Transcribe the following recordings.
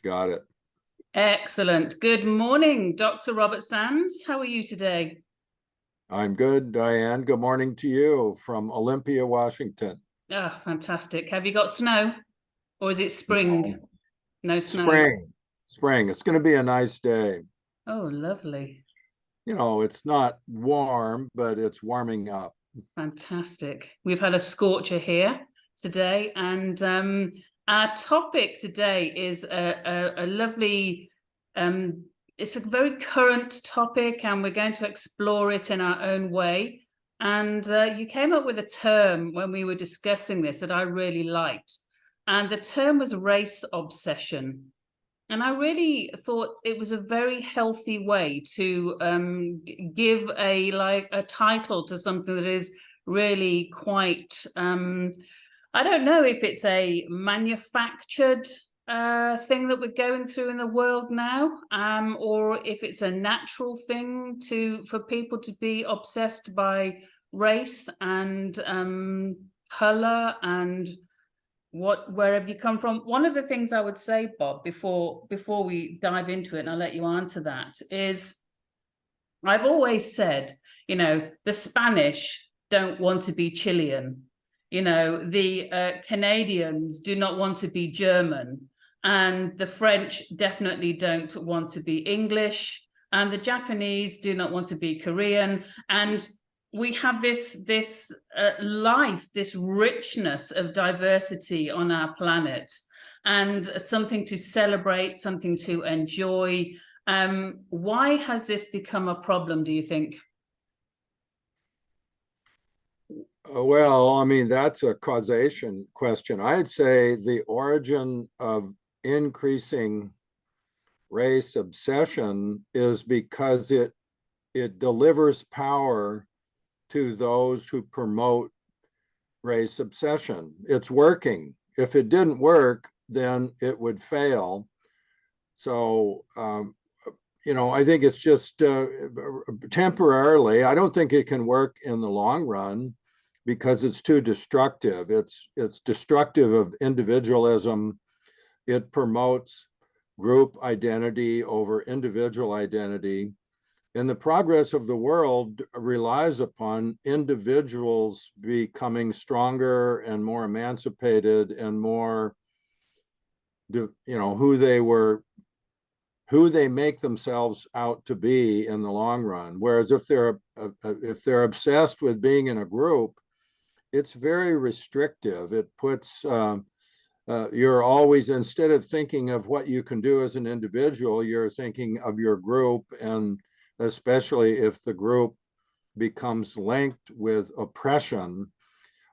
got it. Excellent. Good morning, Dr. Robert Sands. How are you today? I'm good, Diane. Good morning to you from Olympia, Washington. Oh, fantastic. Have you got snow or is it spring? No snow. Spring. It's going to be a nice day. Oh, lovely. It's not warm, but it's warming up. Fantastic. We've had a scorcher here today, and our topic today is a lovely, it's a very current topic, and we're going to explore it in our own way. And you came up with a term when we were discussing this that I really liked, and the term was race obsession. And I really thought it was a very healthy way to give a title to something that is really quite, I don't know if it's a manufactured thing that we're going through in the world now, or if it's a natural thing for people to be obsessed by race and color and where have you come from. One of the things I would say, Bob, before we dive into it, and I'll let you answer that, is I've always said, the Spanish don't want to be Chilean, the Canadians do not want to be German, and the French definitely don't want to be English, and the Japanese do not want to be Korean. And we have this life, this richness of diversity on our planet, and something to celebrate, something to enjoy. Why has this become a problem, do you think? Well, I mean, that's a causation question. I'd say the origin of increasing race obsession is because it delivers power to those who promote race obsession. It's working. If it didn't work, then it would fail. So, I think it's just temporarily. I don't think it can work in the long run because it's too destructive. It's destructive of individualism. It promotes group identity over individual identity. And the progress of the world relies upon individuals becoming stronger and more emancipated and more, who they make themselves out to be in the long run. Whereas if they're obsessed with being in a group, it's very restrictive. It puts you're always, instead of thinking of what you can do as an individual, you're thinking of your group, and especially if the group becomes linked with oppression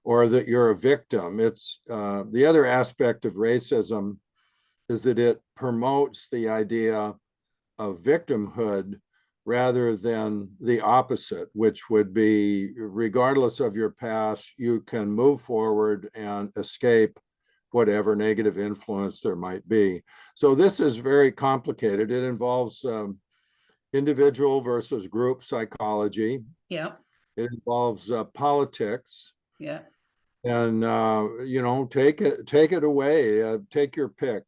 or that you're a victim. It's the other aspect of racism is that it promotes the idea of victimhood rather than the opposite, which would be, regardless of your past, you can move forward and escape whatever negative influence there might be. So this is very complicated. It involves individual versus group psychology. Yeah. It involves politics. Yeah. And take it away. Take your pick.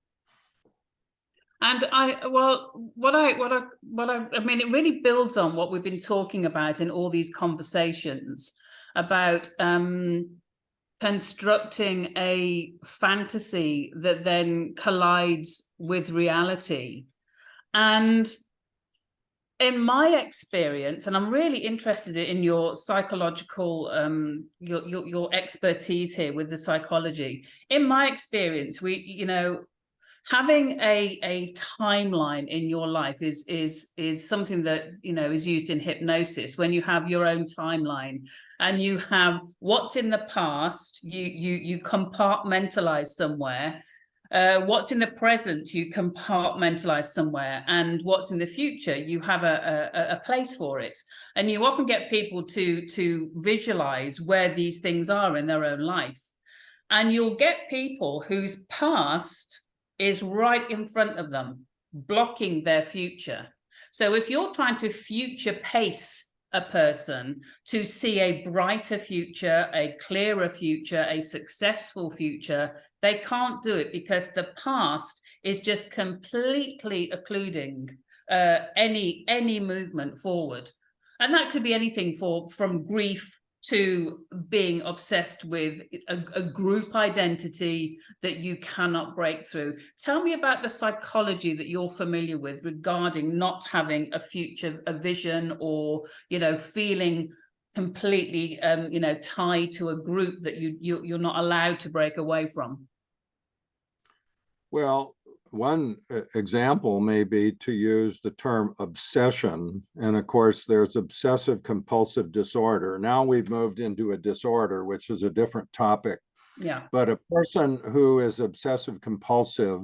And I mean, it really builds on what we've been talking about in all these conversations about constructing a fantasy that then collides with reality. And in my experience, and I'm really interested in your psychological, your expertise here with the psychology. In my experience, having a timeline in your life is something that is used in hypnosis. When you have your own timeline and you have what's in the past, you compartmentalize somewhere. What's in the present, you compartmentalize somewhere, and what's in the future, you have a place for it. And you often get people to visualize where these things are in their own life. And you'll get people whose past is right in front of them, blocking their future. So if you're trying to future pace a person to see a brighter future, a clearer future, a successful future, they can't do it because the past is just completely occluding any movement forward. And that could be anything from grief to being obsessed with a group identity that you cannot break through. Tell me about the psychology that you're familiar with regarding not having a future, a vision, or, you know, feeling completely, you know, tied to a group that you're not allowed to break away from. Well, one example may be to use the term obsession. And of course, there's obsessive compulsive disorder. Now we've moved into a disorder, which is a different topic. Yeah. But a person who is obsessive compulsive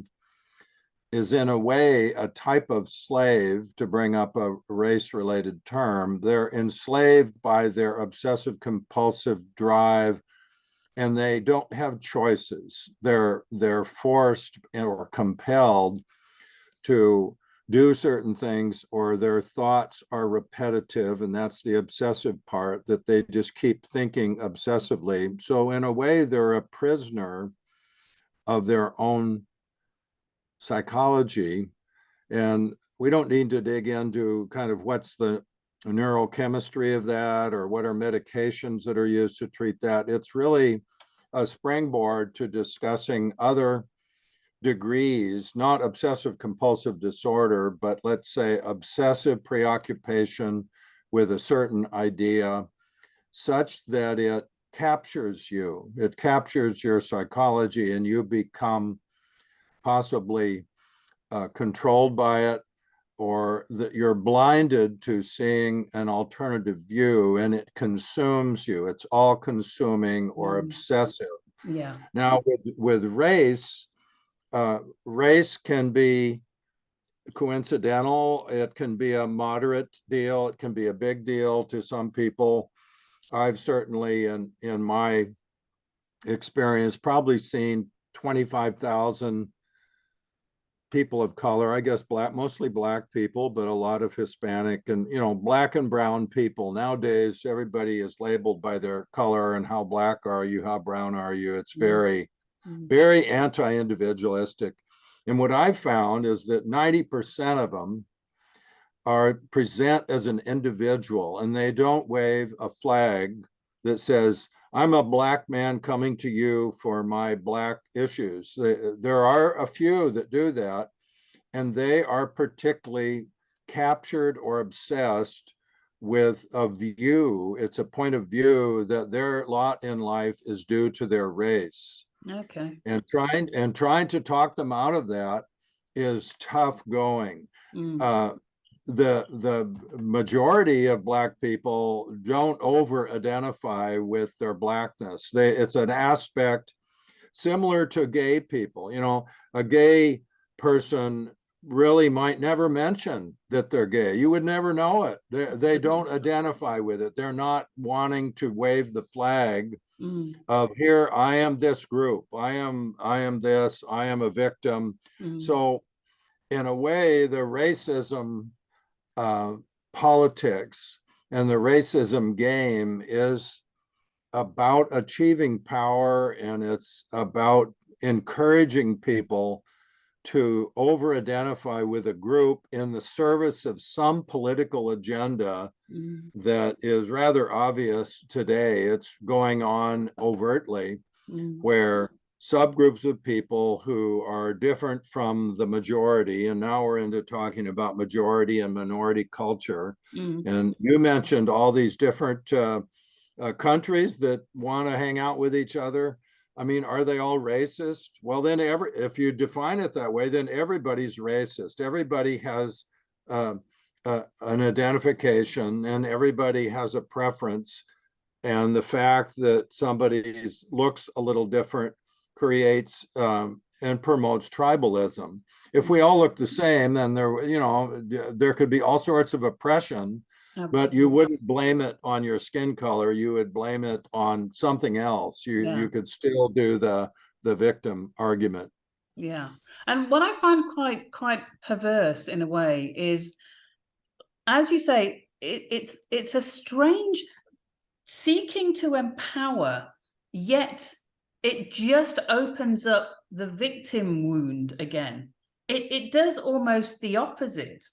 is in a way a type of slave, to bring up a race-related term. They're enslaved by their obsessive compulsive drive, and they don't have choices. They're forced or compelled to do certain things, or their thoughts are repetitive, and that's the obsessive part, that they just keep thinking obsessively. So in a way, they're a prisoner of their own psychology. And we don't need to dig into kind of what's the neurochemistry of that, or what are medications that are used to treat that. It's really a springboard to discussing other degrees, not obsessive compulsive disorder, but let's say obsessive preoccupation with a certain idea, such that it captures you, it captures your psychology, and you become possibly controlled by it, or that you're blinded to seeing an alternative view, and it consumes you. It's all consuming or obsessive. Yeah. Now with race, race can be coincidental. It can be a moderate deal. It can be a big deal to some people. I've certainly, in my experience, probably seen 25,000 people of color, I guess mostly black people, but a lot of Hispanic and, you know, black and brown people. Nowadays, everybody is labeled by their color, and how black are you, how brown are you? It's very, very anti-individualistic. And what I've found is that 90% of them present as an individual, and they don't wave a flag that says, I'm a black man coming to you for my black issues. There are a few that do that, and they are particularly captured or obsessed with a view. It's a point of view that their lot in life is due to their race. Okay. And trying to talk them out of that is tough going. The majority of black people don't over identify with their blackness. It's an aspect similar to gay people. You know, a gay person really might never mention that they're gay. You would never know it. They don't identify with it. They're not wanting to wave the flag of, here, I am this group. I am this, I am a victim. So in a way, the racism politics and the racism game is about achieving power, and it's about encouraging people to over identify with a group in the service of some political agenda that is rather obvious today. It's going on overtly, where subgroups of people who are different from the majority, and now we're into talking about majority and minority culture. And you mentioned all these different countries that want to hang out with each other. I mean, are they all racist? Well, then if you define it that way, then everybody's racist. Everybody has an identification, and everybody has a preference. And the fact that somebody looks a little different creates and promotes tribalism. If we all look the same, then there could be all sorts of oppression. Absolutely. But you wouldn't blame it on your skin color. You would blame it on something else. You could still do the victim argument. Yeah. And what I find quite perverse in a way is, as you say, it's a strange seeking to empower, yet it just opens up the victim wound again. It does almost the opposite,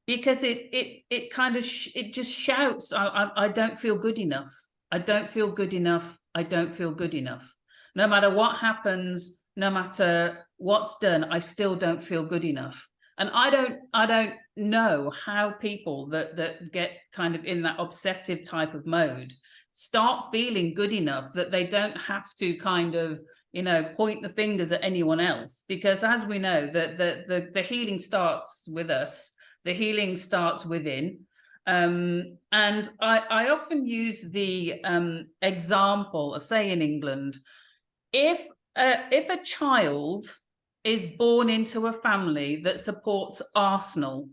because it kind of it just shouts, I don't feel good enough. I don't feel good enough. I don't feel good enough. No matter what happens, no matter what's done, I still don't feel good enough. And I don't know how people that get kind of in that obsessive type of mode start feeling good enough that they don't have to kind of, you know, point the fingers at anyone else. Because as we know, the healing starts with us. The healing starts within. And I often use the example of, say, in England, if a child is born into a family that supports Arsenal,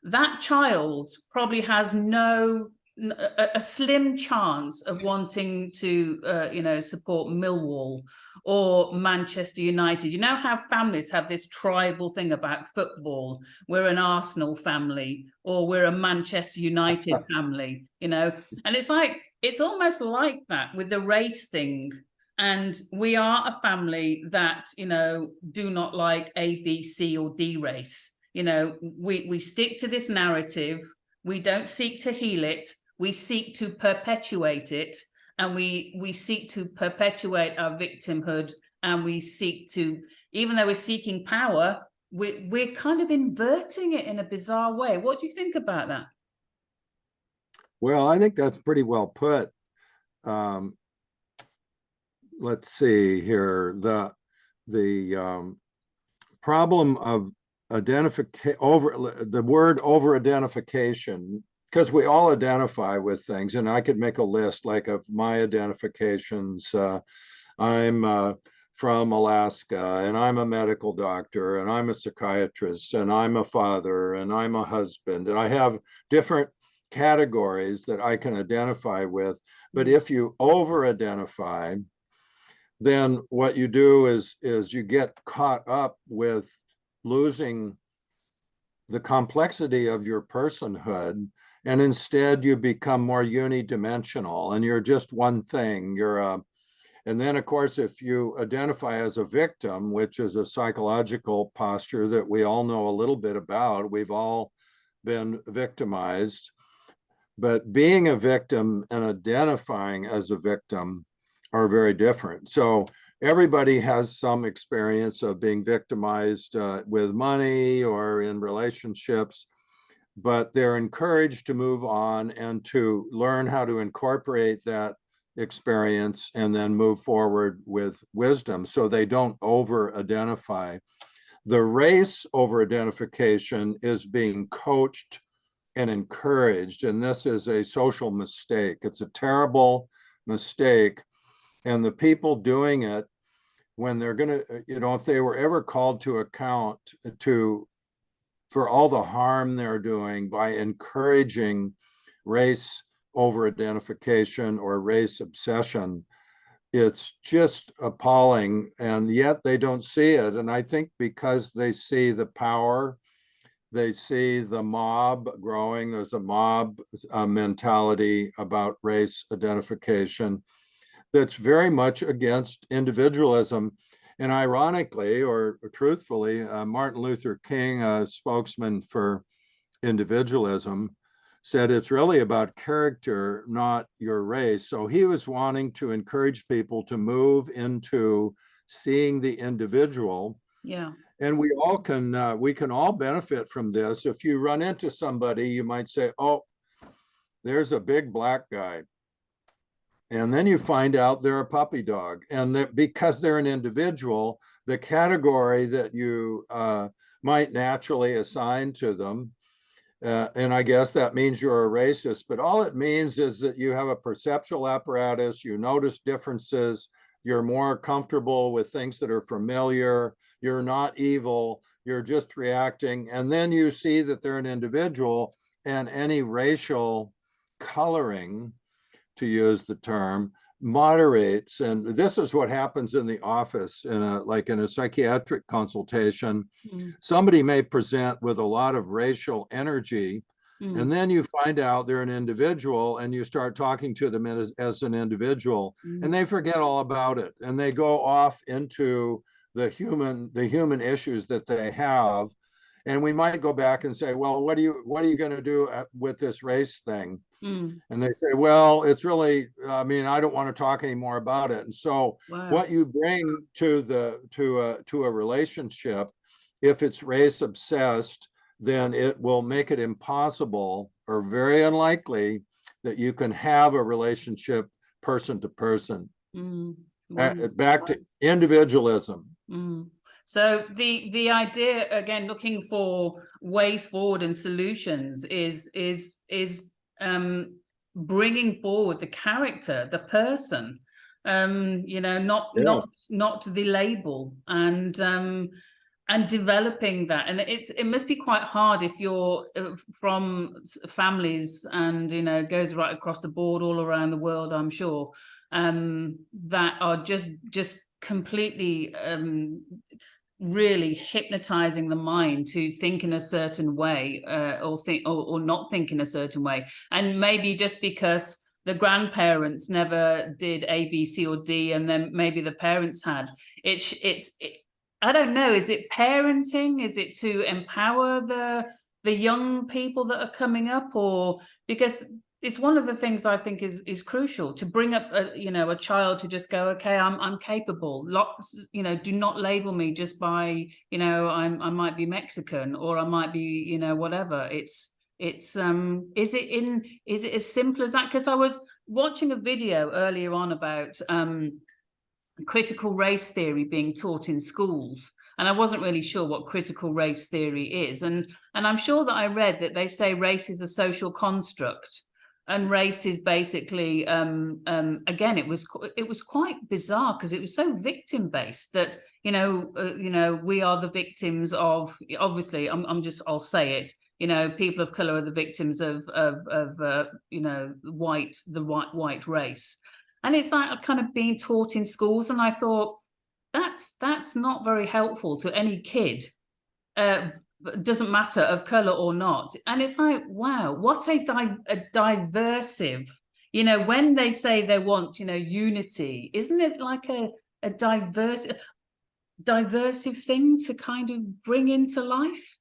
that child probably has a slim chance of wanting to, you know, support Millwall or Manchester United. You know how families have this tribal thing about football? We're an Arsenal family, or we're a Manchester United family, you know? And it's like, it's almost like that with the race thing. And we are a family that, you know, do not like A, B, C, or D race. You know, we stick to this narrative. We don't seek to heal it. We seek to perpetuate it. And we seek to perpetuate our victimhood. And we seek to, even though we're seeking power, we're kind of inverting it in a bizarre way. What do you think about that? Well, I think that's pretty well put. Let's see here. The problem of the word over identification, because we all identify with things, and I could make a list like of my identifications. I'm from Alaska, and I'm a medical doctor, and I'm a psychiatrist, and I'm a father, and I'm a husband, and I have different categories that I can identify with. But if you over identify, then what you do is you get caught up with losing the complexity of your personhood, and instead you become more unidimensional, and you're just one thing. And then, of course, if you identify as a victim, which is a psychological posture that we all know a little bit about, we've all been victimized. But being a victim and identifying as a victim are very different. So everybody has some experience of being victimized with money or in relationships, but they're encouraged to move on and to learn how to incorporate that experience and then move forward with wisdom, so they don't over-identify. The race over-identification is being coached and encouraged, and this is a social mistake. It's a terrible mistake. And the people doing it, when they're going to, you know, if they were ever called to account for all the harm they're doing by encouraging race over identification or race obsession, it's just appalling. And yet they don't see it. And I think because they see the power, they see the mob growing. There's a mob mentality about race identification that's very much against individualism. And ironically, or truthfully, Martin Luther King, a spokesman for individualism, said it's really about character, not your race. So he was wanting to encourage people to move into seeing the individual. Yeah. And we can all benefit from this. If you run into somebody, you might say, oh, there's a big black guy. And then you find out they're a puppy dog. And that because they're an individual, the category that you might naturally assign to them, and I guess that means you're a racist, but all it means is that you have a perceptual apparatus, you notice differences, you're more comfortable with things that are familiar, you're not evil, you're just reacting. And then you see that they're an individual, and any racial coloring, to use the term, moderates. And this is what happens in the office in a psychiatric consultation. Somebody may present with a lot of racial energy, And then you find out they're an individual and you start talking to them as an individual, and they forget all about it. And they go off into the human issues that they have. And we might go back and say, well, what are you going to do with this race thing? And they say, well, it's really, I mean, I don't want to talk anymore about it. And so what you bring to a relationship, if it's race obsessed, then it will make it impossible or very unlikely that you can have a relationship person to person. Back to individualism. So the idea, again, looking for ways forward and solutions is bringing forward the character, the person, you know, not the label, and developing that. And it must be quite hard if you're from families, and you know, goes right across the board all around the world, I'm sure, that are just completely really hypnotizing the mind to think in a certain way, or not think in a certain way. And maybe just because the grandparents never did A, B, C, or D, and then maybe the parents had, it's I don't know, is it parenting? Is it to empower the young people that are coming up? Or because it's one of the things I think is crucial, to bring up a child to just go, okay, I'm capable. You know, do not label me just by, you know, I might be Mexican, or I might be, you know, whatever. Is it as simple as that? Because I was watching a video earlier on about critical race theory being taught in schools, and I wasn't really sure what critical race theory is, and I'm sure that I read that they say race is a social construct. And race is basically, again, it was quite bizarre, because it was so victim based that, you know, we are the victims of, obviously, I'll say it, you know, people of color are the victims of you know, the white race. And it's like kind of being taught in schools. And I thought, that's not very helpful to any kid. Doesn't matter of color or not. And it's like, wow, what a diversive, you know, when they say they want, you know, unity, isn't it like a diversive thing to kind of bring into life?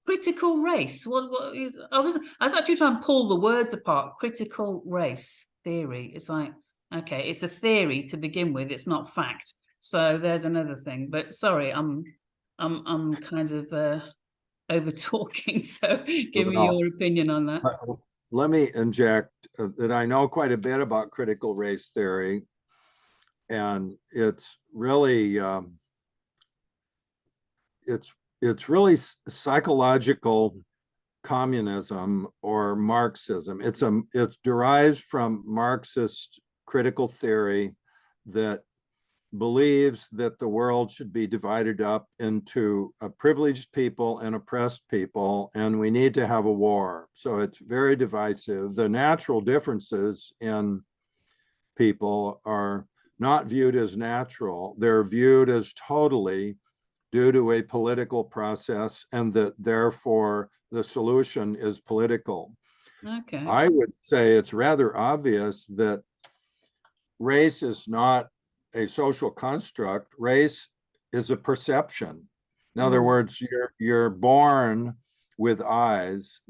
Critical race. What is, I was actually trying to pull the words apart. Critical race theory. It's like, okay, it's a theory to begin with, it's not fact. So there's another thing. But sorry, I'm kind of over talking, so give me your opinion on that. Let me inject that I know quite a bit about critical race theory, and it's really psychological communism or Marxism. It derives from Marxist critical theory that believes that the world should be divided up into privileged people and oppressed people, and we need to have a war. So it's very divisive. The natural differences in people are not viewed as natural. They're viewed as totally due to a political process, and that therefore the solution is political. Okay. I would say it's rather obvious that race is not a social construct. Race is a perception. In other words, you're born with eyes,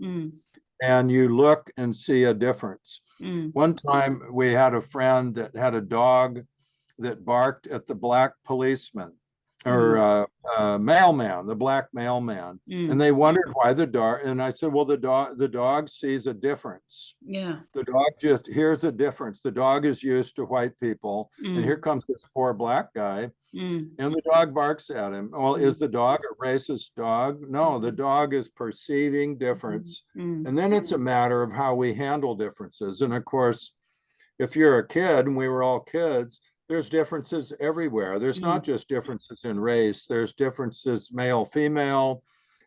and you look and see a difference. One time we had a friend that had a dog that barked at the black policeman, or mailman, the black mailman, and they wondered why the dog. And I said, well, the dog sees a difference. Yeah. The dog just hears a difference. The dog is used to white people, and here comes this poor black guy, and the dog barks at him. Well, is the dog a racist dog? No, the dog is perceiving difference, and then it's a matter of how we handle differences. And of course, if you're a kid, and we were all kids, there's differences everywhere. There's not just differences in race. There's differences male, female.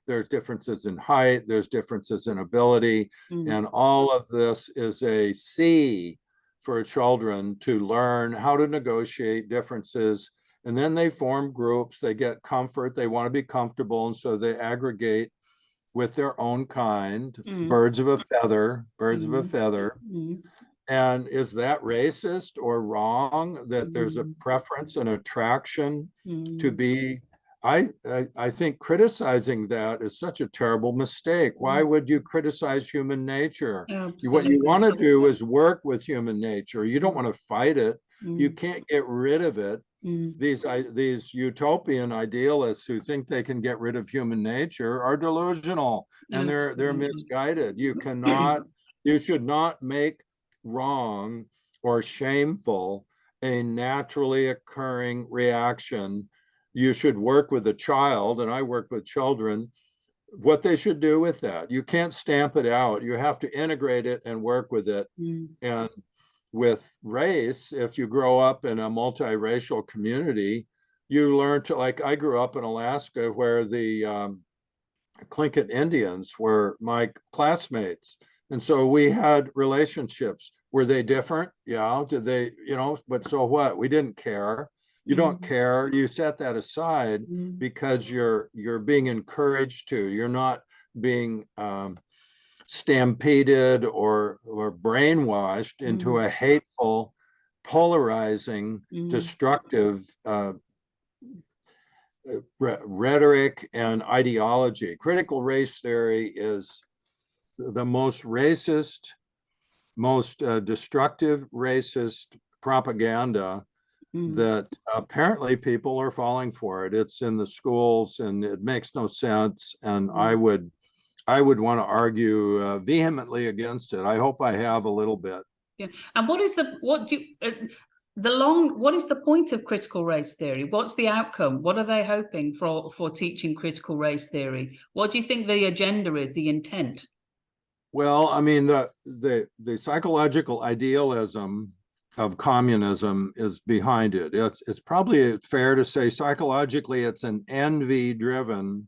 There's differences in height. There's differences in ability. And all of this is a C for children to learn how to negotiate differences. And then they form groups. They get comfort. They want to be comfortable. And so they aggregate with their own kind, Mm. birds of a feather, birds of a Mm. feather. Mm. And is that racist or wrong that there's a Mm. preference and attraction to Mm. be? I think criticizing that is such a terrible mistake. Why Mm. would you criticize human nature? What you Absolutely. want to do is work with human nature. You don't want to fight it. You Mm. can't get rid of it. Mm. These utopian idealists who think they can get rid of human nature are delusional, and they're Absolutely. misguided. You should not make wrong or shameful a naturally occurring reaction. You should work with a child, and I work with children, what they should do with that. You can't stamp it out. You have to integrate it and work with it. Mm. And with race, if you grow up in a multiracial community, you learn to, like, I grew up in Alaska where the Tlingit Indians were my classmates. And so we had relationships. Were they different? Yeah. Did they, but so what? We didn't care. You don't Mm. care. You set that aside Mm. because you're being encouraged to. You're not being stampeded or brainwashed into Mm. a hateful, polarizing, Mm. destructive rhetoric and ideology. Critical race theory is the most racist, most destructive racist propaganda Mm. that apparently people are falling for it. It's in the schools and it makes no sense. And I Mm. would want to argue vehemently against it. I hope I have a little bit. Yeah. And what is what is the point of critical race theory? What's the outcome? What are they hoping for teaching critical race theory? What do you think the agenda is, the intent? Well, I mean, the psychological idealism of communism is behind it. It's probably fair to say psychologically it's an envy-driven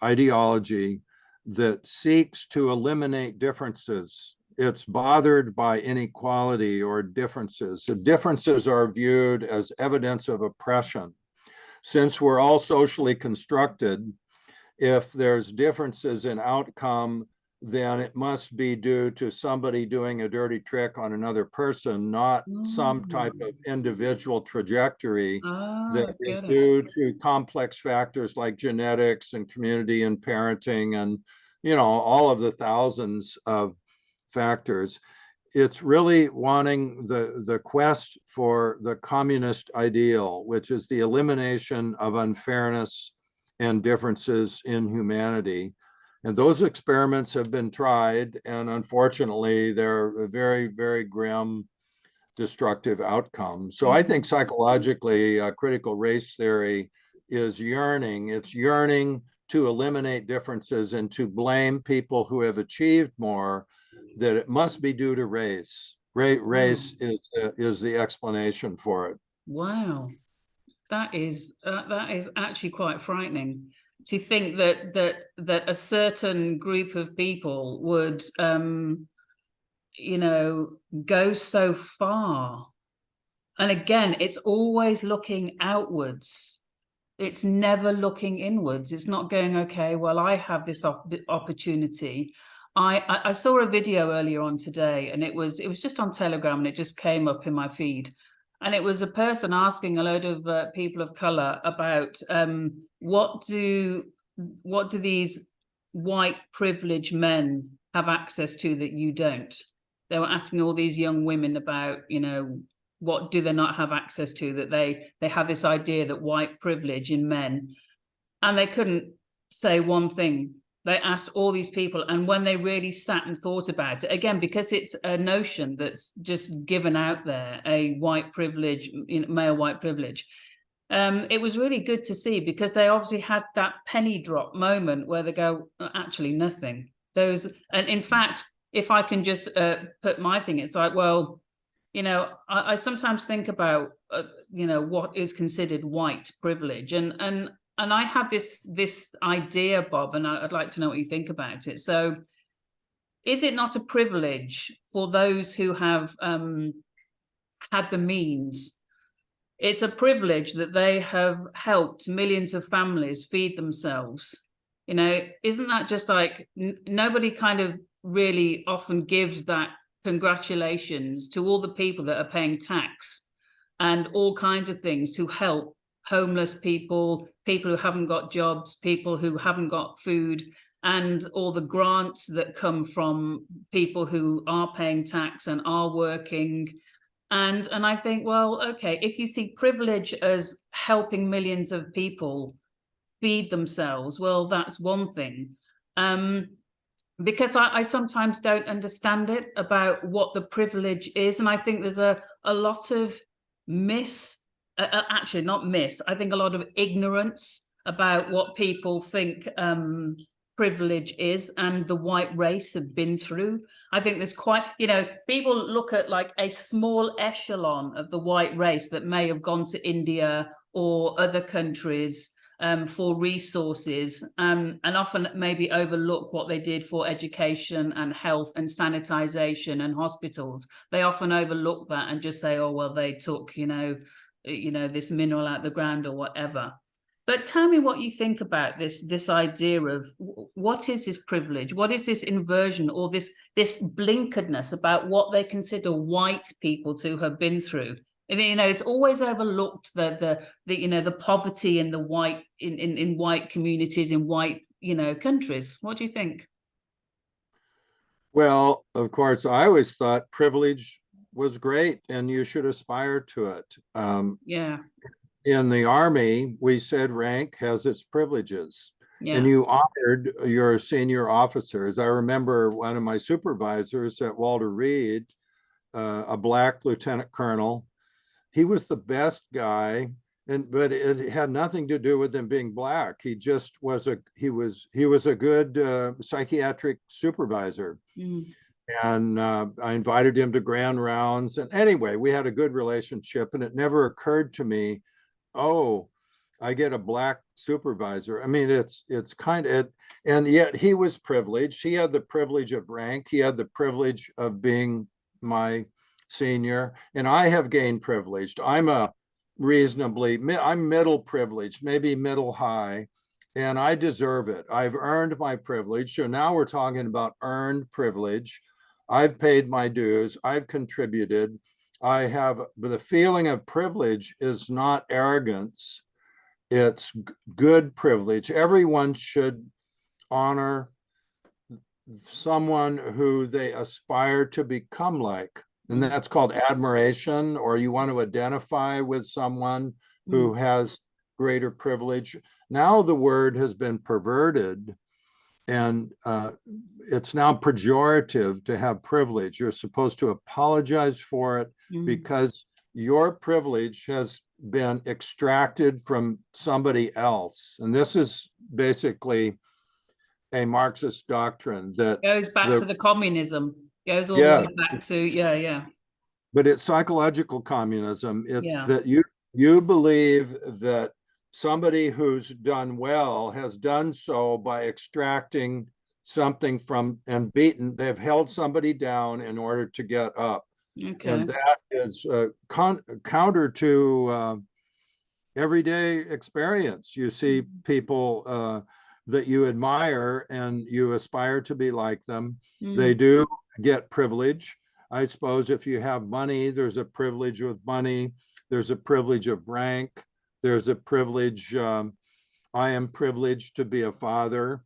ideology that seeks to eliminate differences. It's bothered by inequality or differences. The differences are viewed as evidence of oppression. Since we're all socially constructed, if there's differences in outcome, then it must be due to somebody doing a dirty trick on another person, not some type of individual trajectory Oh, that I is get it. due to complex factors like genetics and community and parenting and, all of the thousands of factors. It's really wanting the quest for the communist ideal, which is the elimination of unfairness and differences in humanity. And those experiments have been tried, and unfortunately, they're a very, very grim, destructive outcome. So I think psychologically, critical race theory is yearning. It's yearning to eliminate differences and to blame people who have achieved more, that it must be due to race. Race is the explanation for it. Wow. That is actually quite frightening to think that a certain group of people would go so far. And again, it's always looking outwards. It's never looking inwards. It's not going, okay, well, I have this opportunity. I saw a video earlier on today, and it was just on Telegram, and it just came up in my feed. And it was a person asking a load of people of color about what do these white privileged men have access to that you don't? They were asking all these young women about, what do they not have access to, that they have this idea that white privilege in men, and they couldn't say one thing. They asked all these people, and when they really sat and thought about it, again, because it's a notion that's just given out there, a white privilege, male white privilege, it was really good to see, because they obviously had that penny drop moment where they go, actually nothing. And in fact, if I can just put my thing, it's like, well, I sometimes think about, what is considered white privilege, and I have this idea, Bob, and I'd like to know what you think about it. So, is it not a privilege for those who have had the means? It's a privilege that they have helped millions of families feed themselves. You know, isn't that just like nobody kind of really often gives that congratulations to all the people that are paying tax and all kinds of things to help homeless people, people who haven't got jobs, people who haven't got food, and all the grants that come from people who are paying tax and are working. And I think, well, okay, if you see privilege as helping millions of people feed themselves, well, that's one thing. Because I sometimes don't understand it about what the privilege is. And I think there's a lot of actually not miss, I think a lot of ignorance about what people think privilege is and the white race have been through. I think there's quite, you know, people look at like a small echelon of the white race that may have gone to India or other countries for resources, and often maybe overlook what they did for education and health and sanitization and hospitals. They often overlook that and just say, oh, well, they took, you know, this mineral out the ground or whatever. But tell me what you think about this idea of what is this privilege? What is this inversion or this blinkeredness about what they consider white people to have been through? And, you know, it's always overlooked the you know, the poverty in the white in white communities in white, you know, countries. What do you think? Well, of course, I always thought privilege was great and you should aspire to it. Yeah, In the Army, we said rank has its privileges, and yeah. you honored your senior officers. I remember one of my supervisors at Walter Reed, a black lieutenant colonel. He was the best guy, but it had nothing to do with him being black. He just was a good psychiatric supervisor. Mm, And I invited him to grand rounds. And anyway, we had a good relationship, and it never occurred to me, oh, I get a black supervisor. I mean, it's kind of, and yet he was privileged. He had the privilege of rank. He had the privilege of being my senior, and I have gained privileged. I'm middle privileged, maybe middle high, and I deserve it. I've earned my privilege. So now we're talking about earned privilege. I've paid my dues. I've contributed. I have the feeling of privilege is not arrogance. It's good privilege. Everyone should honor someone who they aspire to become like. And mm, that's called admiration, or you want to identify with someone mm, who has greater privilege. Now the word has been perverted, and it's now pejorative to have privilege. You're supposed to apologize for it mm, because your privilege has been extracted from somebody else. And this is basically a Marxist doctrine that goes back the, to the communism. Goes all the yeah, way back to, yeah, yeah, but it's psychological communism. It's yeah. that you believe that somebody who's done well has done so by extracting something from and beaten. They've held somebody down in order to get up, and Okay. that is counter to everyday experience. You see Mm, people that you admire and you aspire to be like them. They mm, do get privilege. I suppose if you have money, there's a privilege with money. There's a privilege of rank. There's a privilege. I am privileged to be a father.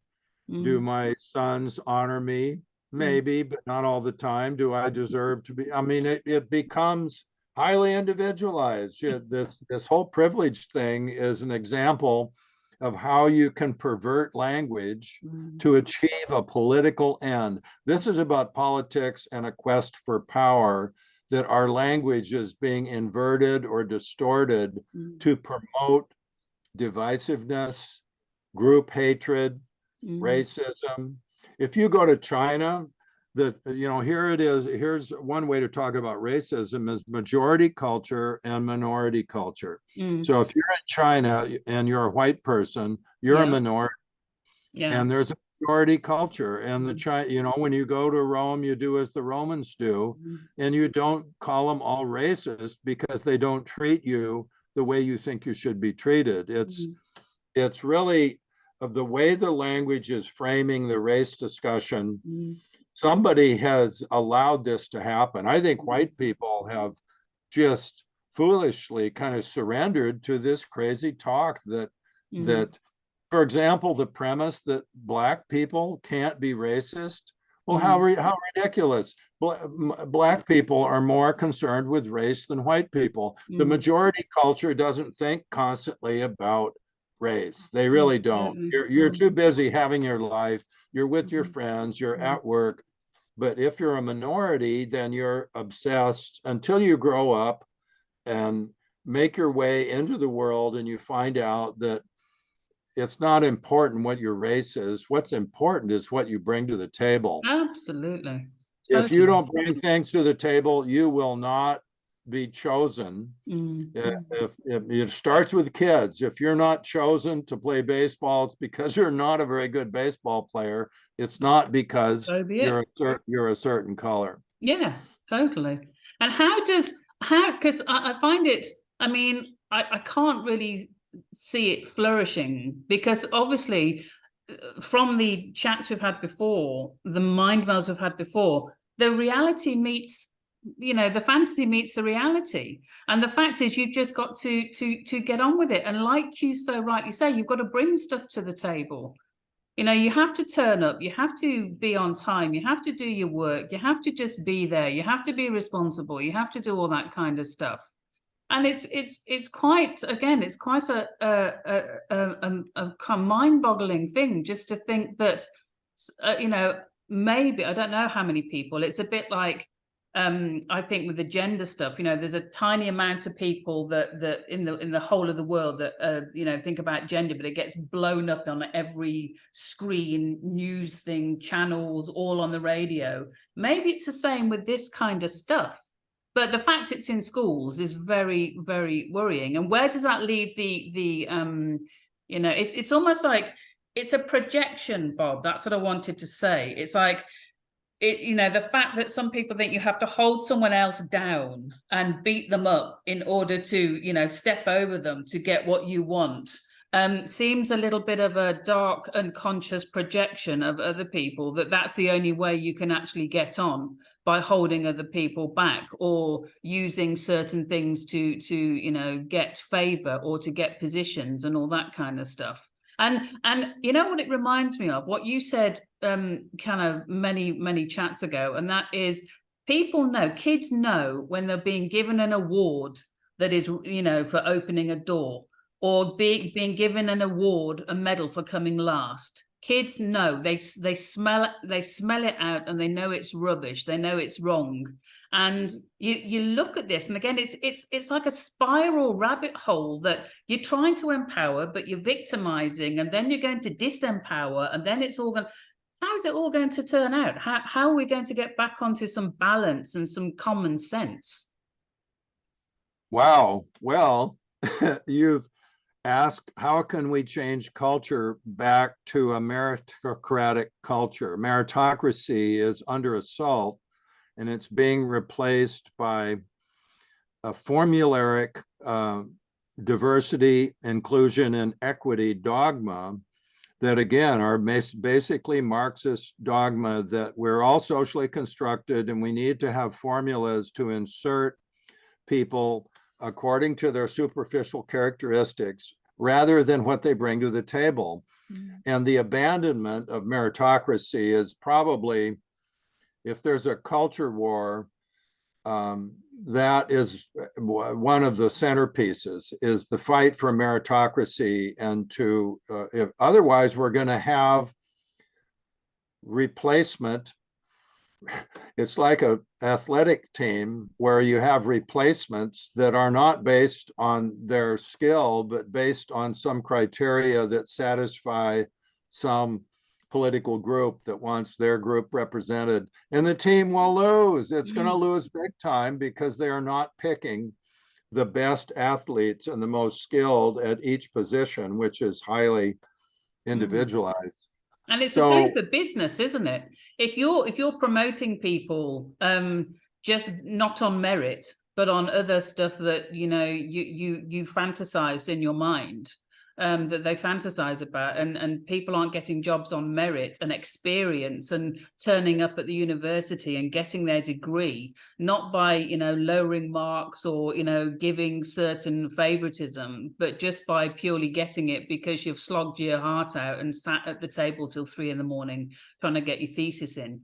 Do mm, my sons honor me? mm, Maybe, but not all the time. Do I deserve to be? I mean, it becomes highly individualized. This whole privilege thing is an example of how you can pervert language mm, to achieve a political end. This is about politics and a quest for power, that our language is being inverted or distorted mm, to promote divisiveness, group hatred, mm, racism. If you go to China, here it is. Here's one way to talk about racism is majority culture and minority culture. mm. So if you're in China and you're a white person, you're a Yeah, minority, yeah. and there's a majority culture. And the Mm, China, when you go to Rome, you do as the Romans do, mm, and you don't call them all racist because they don't treat you the way you think you should be treated. mm, It's really of the way the language is framing the race discussion, somebody has allowed this to happen. I think white people have just foolishly kind of surrendered to this crazy talk that for example, the premise that Black people can't be racist. Well, how ridiculous. Black people are more concerned with race than white people. The majority culture doesn't think constantly about race. They really don't. You're too busy having your life. You're with your friends, you're at work. But if you're a minority, then you're obsessed until you grow up and make your way into the world and you find out that it's not important what your race is. What's important is what you bring to the table. Absolutely. If you don't bring things to the table, you will not be chosen. If it starts with kids, if you're not chosen to play baseball, it's because you're not a very good baseball player. It's not because you're a certain color. Yeah, totally. And because I find it, I mean, I can't really see it flourishing, because obviously from the chats we've had before, the mind melds we've had before, the reality meets, the fantasy meets the reality. And the fact is, you've just got to get on with it. And like you so rightly say, you've got to bring stuff to the table. You have to turn up, you have to be on time, you have to do your work, you have to just be there, you have to be responsible, you have to do all that kind of stuff. And it's quite, again, it's quite a mind-boggling thing just to think that, maybe, I don't know how many people, it's a bit like, I think with the gender stuff, there's a tiny amount of people that in the whole of the world that think about gender, but it gets blown up on every screen, news thing, channels, all on the radio. Maybe it's the same with this kind of stuff, but the fact it's in schools is very, very worrying. And where does that leave it's almost like it's a projection, Bob. That's what I wanted to say. It's like, the fact that some people think you have to hold someone else down and beat them up in order to, step over them to get what you want, seems a little bit of a dark, unconscious projection of other people, that's the only way you can actually get on, by holding other people back or using certain things to get favor or to get positions and all that kind of stuff. And you know what it reminds me of? What you said kind of many chats ago, and that is, kids know when they're being given an award that is, for opening a door, or being given an award, a medal for coming last. Kids know, they smell it out, and they know it's rubbish. They know it's wrong. And you look at this, and again, it's like a spiral rabbit hole that you're trying to empower, but you're victimizing, and then you're going to disempower, and then it's all going. How is it all going to turn out? How are we going to get back onto some balance and some common sense? Wow. Well, you've asked, how can we change culture back to a meritocratic culture? Meritocracy is under assault, and it's being replaced by a formulaic diversity, inclusion, and equity dogma that, again, are basically Marxist dogma that we're all socially constructed and we need to have formulas to insert people according to their superficial characteristics rather than what they bring to the table. And the abandonment of meritocracy is probably, if there's a culture war, that is one of the centerpieces, is the fight for meritocracy. And if otherwise we're going to have replacement. It's like an athletic team where you have replacements that are not based on their skill, but based on some criteria that satisfy some political group that wants their group represented. And the team will lose. It's going to lose big time because they are not picking the best athletes and the most skilled at each position, which is highly individualized. And it's the same for business, isn't it? If you're promoting people just not on merit, but on other stuff that you fantasize in your mind, that they fantasize about, and people aren't getting jobs on merit and experience and turning up at the university and getting their degree, not by, you know, lowering marks or, you know, giving certain favoritism, but just by purely getting it because you've slogged your heart out and sat at the table till 3 a.m. trying to get your thesis in.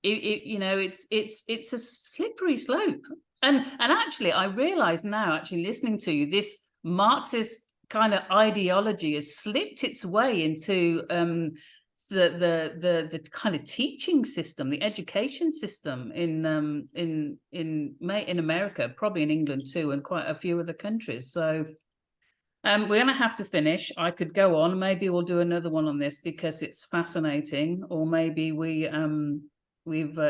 You know, it's a slippery slope. And actually, I realize now, actually listening to you, this Marxist kind of ideology has slipped its way into the kind of teaching system, the education system in America, probably in England too, and quite a few other countries. So we're going to have to finish. I could go on. Maybe we'll do another one on this because it's fascinating, or maybe we've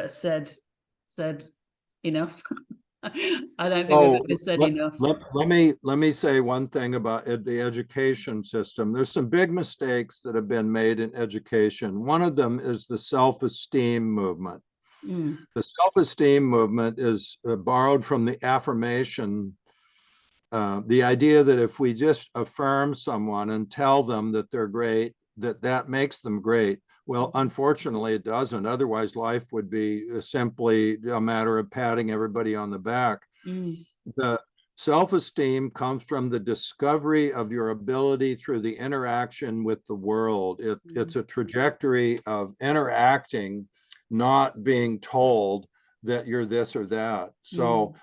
said enough. I don't think we've ever said enough. Let me say one thing about the education system. There's some big mistakes that have been made in education. One of them is the self-esteem movement. The self-esteem movement is borrowed from the affirmation, the idea that if we just affirm someone and tell them that they're great, that makes them great. Well, unfortunately, it doesn't. Otherwise, life would be simply a matter of patting everybody on the back. The self-esteem comes from the discovery of your ability through the interaction with the world. It's a trajectory of interacting, not being told that you're this or that. So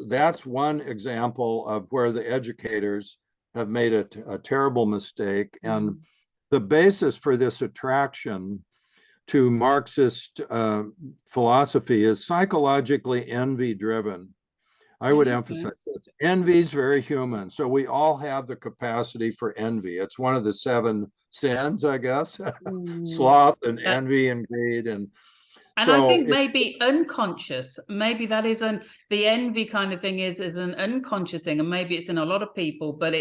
that's one example of where the educators have made a terrible mistake. And the basis for this attraction to Marxist philosophy is psychologically envy-driven. I would emphasize that. Envy is very human. So we all have the capacity for envy. It's one of the 7 sins, I guess. Sloth and envy and greed. And so I think maybe unconscious, maybe that is the envy kind of thing is an unconscious thing, and maybe it's in a lot of people, but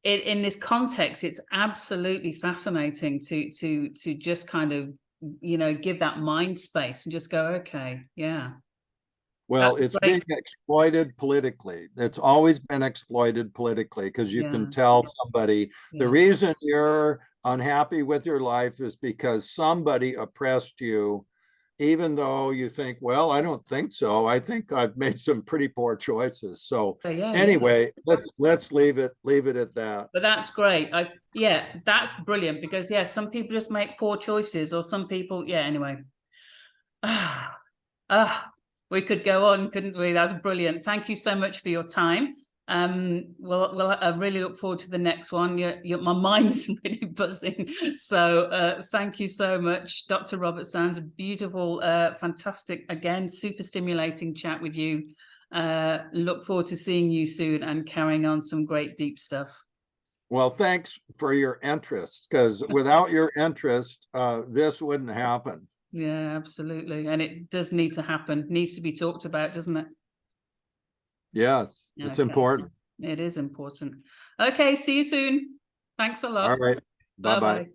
in this context, it's absolutely fascinating to just kind of, you know, give that mind space and just go, okay, yeah. Well, it's being exploited politically. It's always been exploited politically because you can tell somebody the reason you're unhappy with your life is because somebody oppressed you, even though you think, well, I don't think so. I think I've made some pretty poor choices. So anyway, let's leave it at that. But that's great. That's brilliant because some people just make poor choices, or some people, anyway. We could go on, couldn't we? That's brilliant. Thank you so much for your time. Well, I really look forward to the next one. My mind's really buzzing. So thank you so much, Dr. Robert Sands. A beautiful, fantastic, again, super stimulating chat with you. Look forward to seeing you soon and carrying on some great deep stuff. Well, thanks for your interest, because without your interest, this wouldn't happen. Yeah, absolutely. And it does need to happen. Needs to be talked about, doesn't it? Yes, it's important. It is important. Okay, see you soon. Thanks a lot. All right. Bye-bye.